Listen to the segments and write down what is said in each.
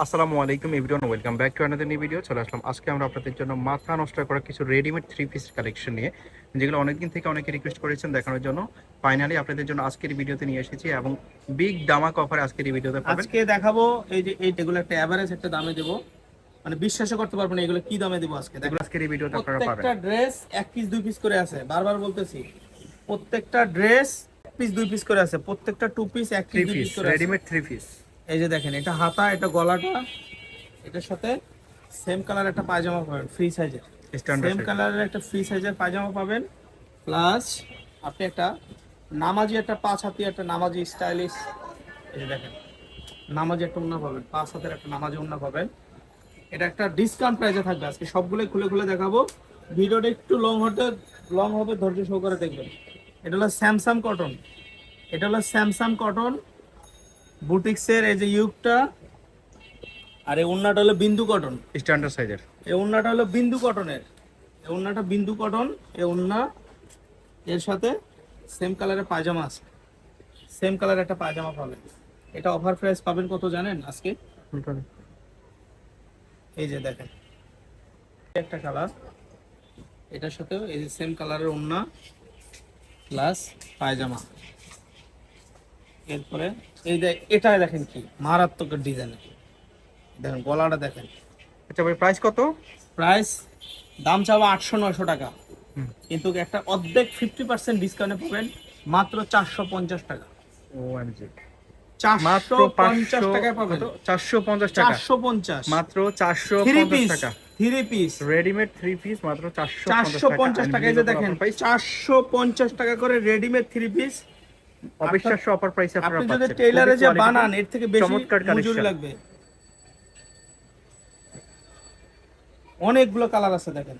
আসসালামু আলাইকুম everyone, welcome back to another new video. চলে আসলাম আজকে আমরা আপনাদের জন্য মাথা নষ্ট করা কিছু রেডিমেড থ্রি পিস কালেকশন নিয়ে, যেগুলো অনেকদিন থেকে অনেকে রিকোয়েস্ট করেছেন দেখানোর জন্য। ফাইনালি আপনাদের জন্য আজকের এই ভিডিওতে নিয়ে এসেছি এবং বিগ দামাক অফার আজকের এই ভিডিওতে পাবেন। আজকে দেখাবো এই যে এগুলো একটা এভারেজ একটা দামে দেবো, মানে বিশ্বাসই করতে পারবেন না এগুলো কি দামে দেবো আজকে। এগুলো আজকের এই ভিডিওতে আপনারা পাবেন। প্রত্যেকটা ড্রেস এক পিস দুই পিস করে আছে, বারবার বলতেছি প্রত্যেকটা ড্রেস এক পিস দুই পিস করে আছে, প্রত্যেকটা টু পিস এক পিস দুই পিস করে আছে। Readymade three piece. এই যে দেখেন, এটা হাতা, এটা গলাটা, এটার সাথে সেম কালার একটা পায়জামা পাবেন ফ্রি সাইজের, সেম কালারের একটা ফ্রি সাইজের পায়জামা পাবেন। প্লাস আপনি একটা নামাজি, একটা 5 হাতি একটা নামাজি স্টাইলিশ, এই যে দেখেন নামাজি একটা ওড়না পাবেন, 5 হাতের একটা নামাজি ওড়না পাবেন। এটা একটা ডিসকাউন্ট প্রাইসে থাকবে, আজকে সবগুলো খুলে খুলে দেখাবো। ভিডিওটা একটু লং হবে, ধৈর্য সহকারে দেখবেন। এটা হলো স্যামসাং কটন, এটা হলো স্যামসাং কটন বুটিক্সের এই যে ইউকটা, আর এই ওড়নাটা হলো বিন্দু কটন স্ট্যান্ডার্ড সাইজের। এই ওড়নাটা হলো বিন্দু কটনের, এই ওড়নাটা বিন্দু কটন, এই ওড়না এর সাথে সেম কালারের পায়জামা আছে, সেম কালারের একটা পায়জামা পাবেন। এটা অফার প্রাইস পাবেন কত জানেন আজকে? এই যে দেখেন একটা কালার, এটার সাথেও এই যে সেম কালারের ওড়না প্লাস পায়জামা। এরপরে এই যে এটা দেখেন কি মারাত্মক ডিজাইনের, দেখেন গলাটা দেখেন। আচ্ছা ভাই, প্রাইস কত? প্রাইস দাম চাবো 800-900 টাকা, কিন্তু একটা অর্ধেক 50% ডিসকাউন্টে পাবেন মাত্র 450 টাকা। ওএমজি, 450 টাকায় পাবেন। 450 টাকা, 450 মাত্র 450 টাকা। Three piece readymade three piece মাত্র 450 টাকা। এই যে দেখেন 450 টাকা করে রেডিমেড থ্রি পিস, অবিশ্বাস্য অফার প্রাইসে আপনারা আপনি পাচ্ছেন। যদি টেইলারে যে বানান এর থেকে বেশি চমৎকার মজুরি কালেকশন লাগবে। অনেকগুলো কালার আছে দেখেন,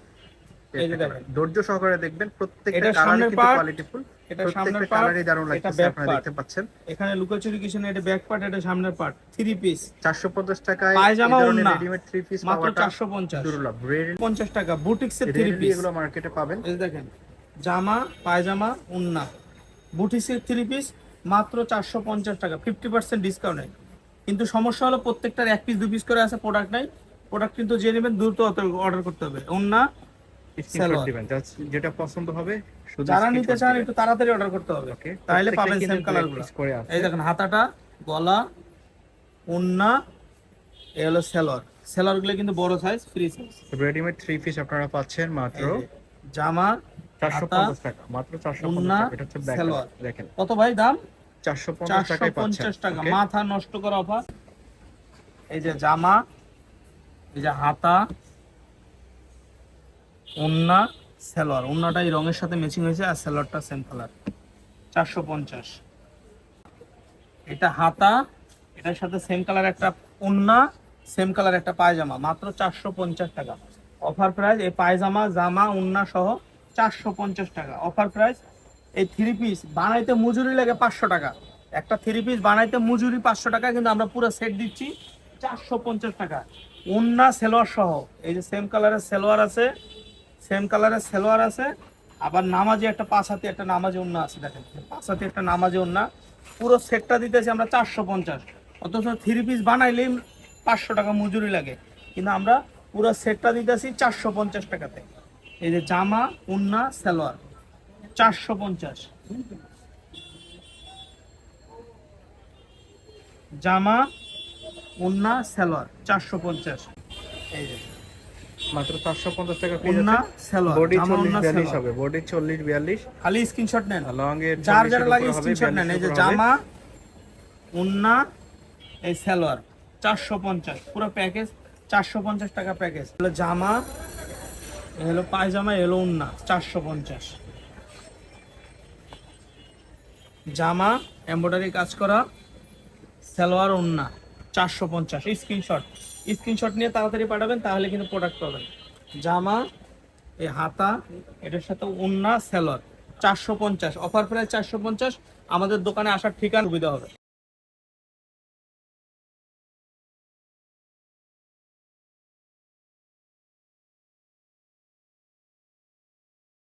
এই যে দেখেন ধৈর্য সহকারে দেখবেন, প্রত্যেকটা এটা কালারই সামনের কিন্তু পার্ট, কোয়ালিটিফুল। এটা সামনের প্রত্যেকটা পার্ট, কালারই দারুণ এটা লাগতেছে, ব্যাক আপনারা পার্ট। দেখতে পাচ্ছেন। এখানে লুকোচুরি কিছু না, এটা ব্যাক পার্ট, এটা সামনের পার্ট। থ্রি পিস 450 টাকায় পায়জামা এই ধরনের ওড়না রেডিমেড থ্রি পিস মাত্র পাওয়াটা 450, দুর্লভ। 50 টাকা বুটিক্সের থ্রি রেডি পিস, এগুলো মার্কেটে পাবেন। এই যে দেখেন জামা পায়জামা ওড়না বুটিক্সের থ্রি পিস মাত্র 450 টাকা 50% ডিসকাউন্টে। কিন্তু সমস্যা হলো প্রত্যেকটার এক পিস দুই পিস করে আছে, প্রোডাক্ট নাই। প্রোডাক্ট কিন্তু যে নেবেন দ্রুত অর্ডার করতে হবে। ওড়না স্ক্রিনশট দিবেন, যেটা পছন্দ হবে শুধু যারা নিতে চান একটু তাড়াতাড়ি অর্ডার করতে হবে, ওকে, তাহলে পাবেন সেম কালারগুলো। এই দেখেন হাতাটা, গলা, ওড়না, এই হলো সেলর, সেলরগুলো কিন্তু বড় size, free size. Readymade three piece আপনারা পাচ্ছেন মাত্র জামা 450 টাকা, মাত্র 450 টাকা। এটা হচ্ছে ব্যাক সালোয়ার। দেখেন কত ভাই দাম? 450 টাকায় পাচ্ছেন। 450 টাকা, মাথা নষ্ট করা অফার। এই যে জামা, এই যে হাতা, ওন্না, সালোয়ার। ওন্নাটা এই রঙের সাথে ম্যাচিং হয়েছে, আর সালোয়ারটা সেম কালার। 450। এটা হাতা, এটার সাথে সেম কালার একটা ওন্না, সেম কালার একটা পায়জামা, মাত্র 450 টাকা অফার প্রাইস। এই পায়জামা, জামা, ওন্না সহ 450 টাকা অফার প্রাইস। এই থ্রি পিস বানাইতে মজুরি লাগে 500 টাকা, একটা থ্রি পিস বানাইতে মজুরি 500 টাকা, কিন্তু আমরা পুরো সেট দিচ্ছি 450 টাকা ওন্না সালোয়ার সহ। এই যে সেম কালারের সালোয়ার আছে, সেম কালারের সালোয়ার আছে, আবার নামাজি একটা 5 হাতি একটা নামাজি ওন্না আছে। দেখেন 5 হাতি একটা নামাজি ওন্না, পুরো সেটটা দিতেছি আমরা 450। অথচ থ্রি পিস বানাইলেই 500 টাকা মজুরি লাগে, কিন্তু আমরা পুরো সেটটা দিতেছি 450 টাকাতে। এই যে জামা, ওন্না, সালোয়ার 450, জামা, ওন্না, সালোয়ার 450। এই যে মাত্র 450 টাকা পেয়ে ওন্না, যাচ্ছেন। সালোয়ার, বডি জামা, 40 ওন্না, 42 সালোয়ার। হবে, বডি 40 42, খালি স্ক্রিনশট নেন, লং এর যার 40 যার এর লাগে উপর হবে, স্ক্রিনশট নেন। 42 এই যে এর উপর হবে। জামা, ওন্না, এই সালোয়ার 450, পুরো প্যাকেজ 450 টাকা প্যাকেজ। হলো জামা, এ হলো পায়জামা, এ হলো ওন্না 450। জামা এমব্রয়ডারি কাজ করা, সালোয়ার, ওন্না 450। স্ক্রিনশট নিয়ে তাড়াতাড়ি পাঠাবেন, তাহলে কিন্তু প্রোডাক্ট পাবেন। জামা, এই হাতা, এটার সাথে ওন্না, সালোয়ার 450 অফার প্রাইস 450। আমাদের দোকানে আসার ঠিকানা সুবিধা হবে।